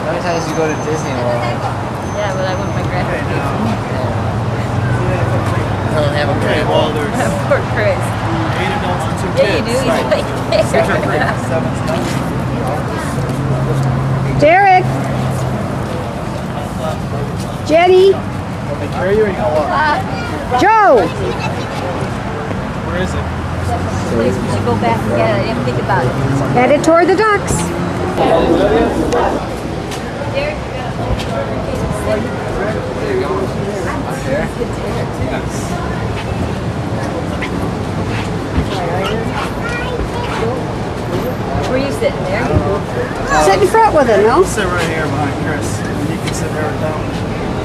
Sometimes you go to Disney World. Yeah, but I want my grandkids. I don't have a Okay, grandpa. well, there's Poor Chris. 8 adults and 2 Yeah, you kids. do. He's like Six or there. 3. 7's done. Derek. Jenny. Want me to carry you or you gonna walk? Joe. Where is it? Please, we should go back and get it. I didn't think about it. Headed toward the ducks. Derek, where are you sitting there? Sit in front with him, no? Sit right here behind Chris. And you can sit there down.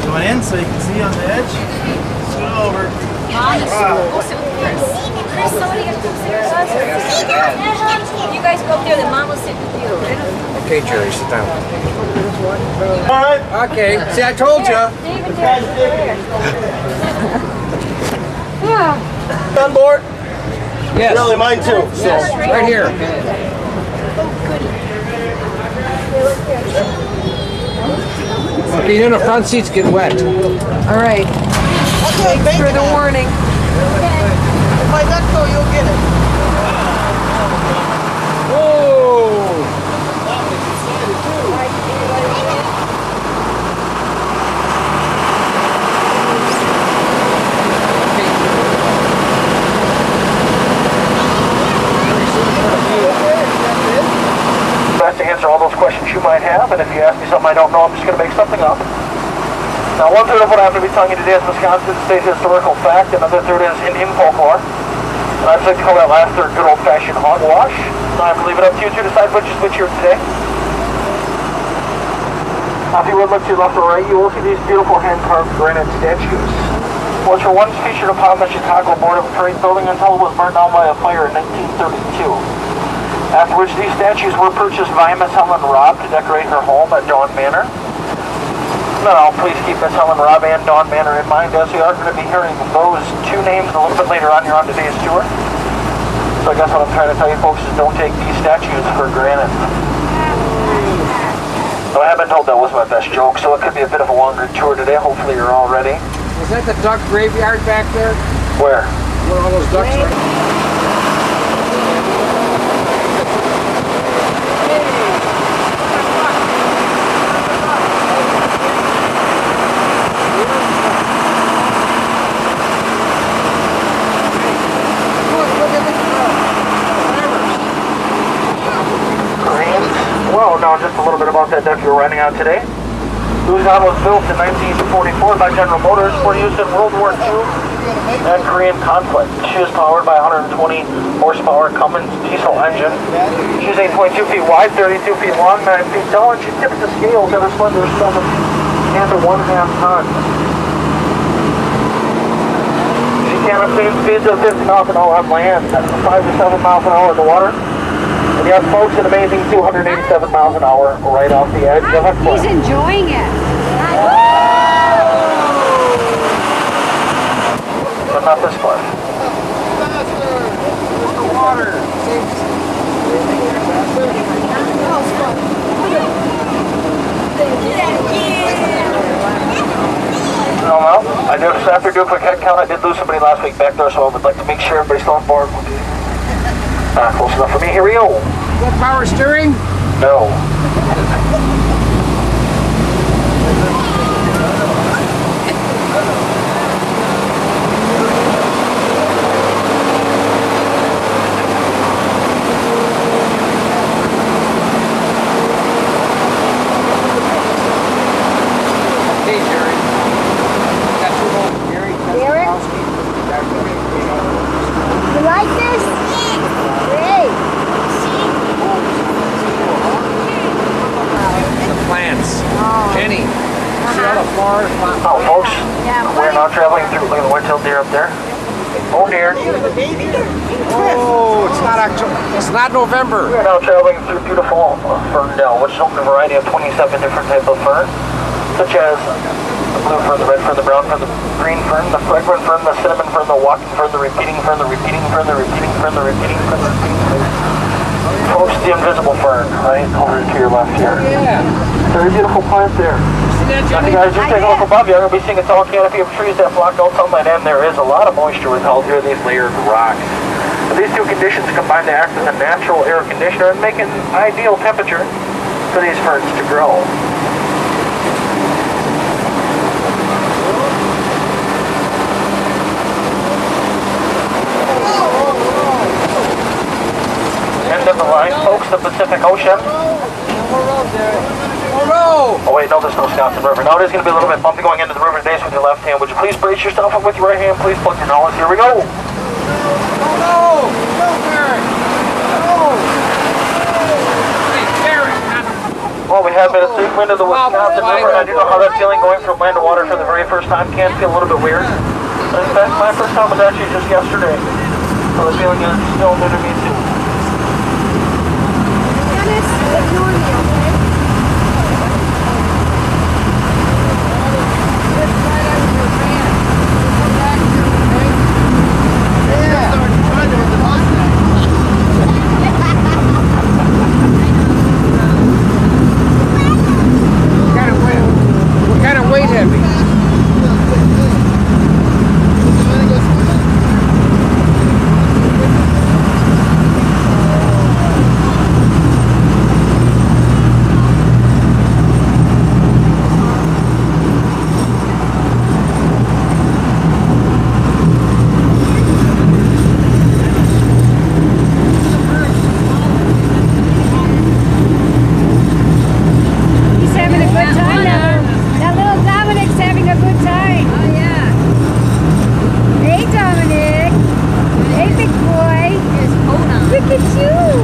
Going in so you can see on the edge. Scoot over. Mom is go sit with Chris. Chris, somebody gonna come sit with us? You guys go up there, then Mom will sit with you. Okay, Jerry, sit down. Alright. Okay, see, I told you. Dave and Derek are there. On board? Yes, Really, mine too. So. right here. Okay, you know the front seats get wet. All right. Thanks for the warning. If I let go, you'll get it. Whoa! Best to answer all those questions you might have, and if you ask me something I don't know, I'm just going to make something up. Now, 1/3 of what I'm going to be telling you today is Wisconsin state historical fact, and another third is Indian folklore. And I'd like to call that last third good old-fashioned hogwash. Now, I'm going to leave it up to you to decide which is which here today. Now, if you would look to your left or right, you will see these beautiful hand-carved granite statues, which were once featured upon the Chicago Board of Trade building until it was burned down by a fire in 1932. After which these statues were purchased by Miss Helen Robb to decorate her home at Dawn Manor. Now, please keep Miss Helen Robb and Dawn Manor in mind, as we are going to be hearing those two names a little bit later on here on today's tour. So I guess what I'm trying to tell you folks is don't take these statues for granted. So I have been told that was my best joke, so it could be a bit of a longer tour today. Hopefully you're all ready. Is that the duck graveyard back there? Where? Where all those ducks are? Well, now just a little bit about that duck you're riding on today. Luzon was built in 1944 by General Motors for use in World War II and Korean conflict. She is powered by a 120 horsepower Cummins diesel engine. She's 8.2 feet wide, 32 feet long, 9 feet tall, and she tips the scales at a slender 7 and a 1/2 tons. She can obtain speeds of 50 miles an hour on land, 5 to 7 miles an hour in the water. And yes, folks, an amazing 287 miles an hour right off the edge of a cliff. He's enjoying it. But not this far. No, well, I did, after doing a quick head count, I did lose somebody last week back there, so I would like to make sure everybody's still on board. Close enough for me, here we go. Is that power steering? No. Hey, Jerry. Got two holes, Jerry. Derek? You like this? Great. The plants. Jenny. See all the flowers? Oh, folks, we're now traveling through, look at the white-tailed deer up there. Oh, dear. Oh, it's not October. It's not November. We are now traveling through beautiful Ferndale, which is home to a variety of 27 different types of fern, such as the blue fern, the red fern, the brown fern, the green fern, the fragrant fern, the cinnamon fern, the walking fern, the repeating fern, the repeating fern, the repeating fern, the repeating fern, the repeating fern. Folks, the invisible fern, right? Over to your left here. Yeah. Very beautiful plant there. See that, Now, Jimmy? you guys, just take a look above you. You're going to be seeing a tall canopy of trees that block out sunlight, and there is a lot of moisture withheld here in these layered rocks. So these two conditions combine to act as a natural air conditioner and make an ideal temperature for these ferns to grow. End of the line, folks, the Pacific Ocean. Oh wait, no, there's no Wisconsin River. Now it is going to be a little bit bumpy going into the river base with your left hand. Would you please brace yourself up with your right hand? Please plug your nose. Here we go. No! No, Barrett! No! Hey, Barrett! Well, we have been a deep into the Wisconsin River, and I do know how that's feeling going from land to water for the very first time. Can feel a little bit weird. But in fact, my first time was actually just yesterday. So the feeling is still new to me too. Dennis, ignore me, okay? What kind of weight have you? He's having a good time now. That little Dominic's having a good time. Oh, yeah. Hey, Dominic. Hey, big boy. Look at you.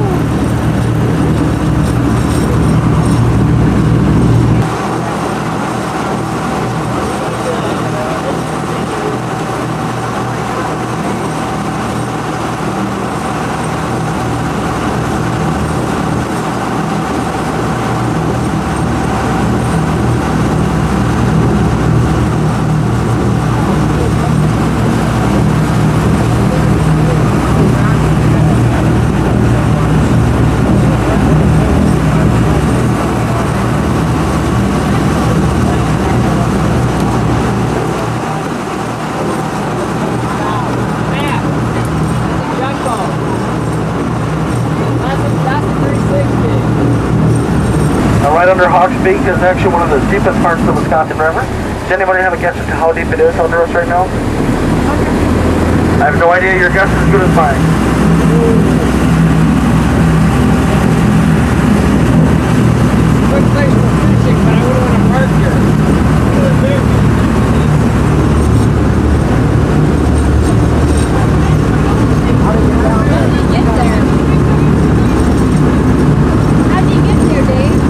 Now, right under Hawks Peak is actually one of the deepest parts of the Wisconsin River. Does anybody have a guess as to how deep it is under us right now? I have no idea. Your guess is as good as mine. Good place for fishing, but I wouldn't want to park here. How do you get there, Dave?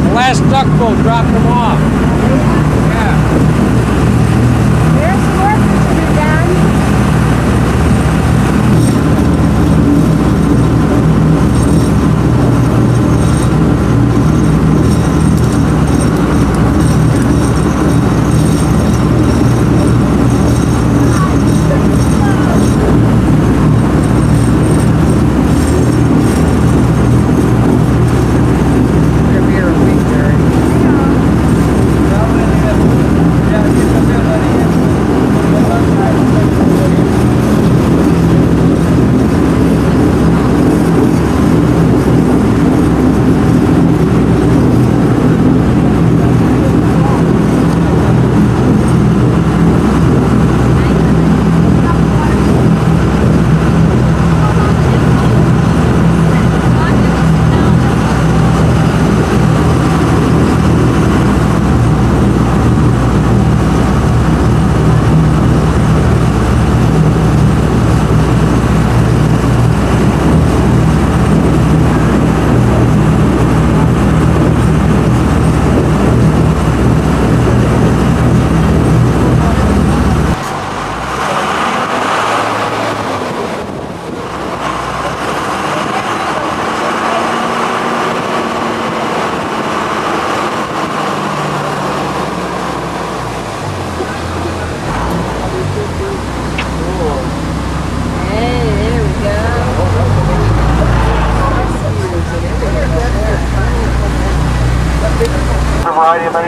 The last duck boat dropped them off. Yeah. There's work to be done.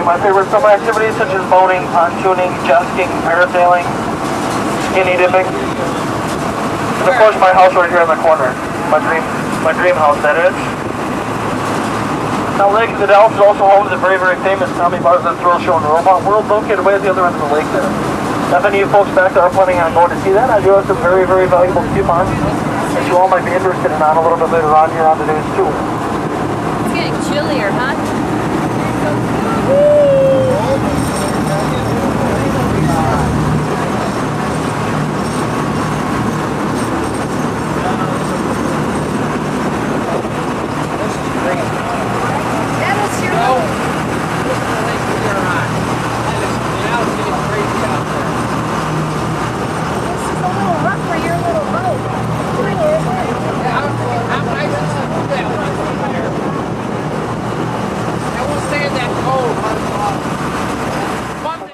My favorite summer activities such as boating, ponchooning, jet skiing, parasailing, skinny dipping. And of course my house right here in the corner. My dream house, that is. Now Lake of the Dells is also home to the very, very famous Tommy Bartlett Thrill Show in the Robot World, located way at the other end of the lake there. If any of you folks back there are planning on going to see that, I do have some very, very valuable coupons that you all might be interested in on a little bit later on here on the news too. It's getting chillier, huh? Woo!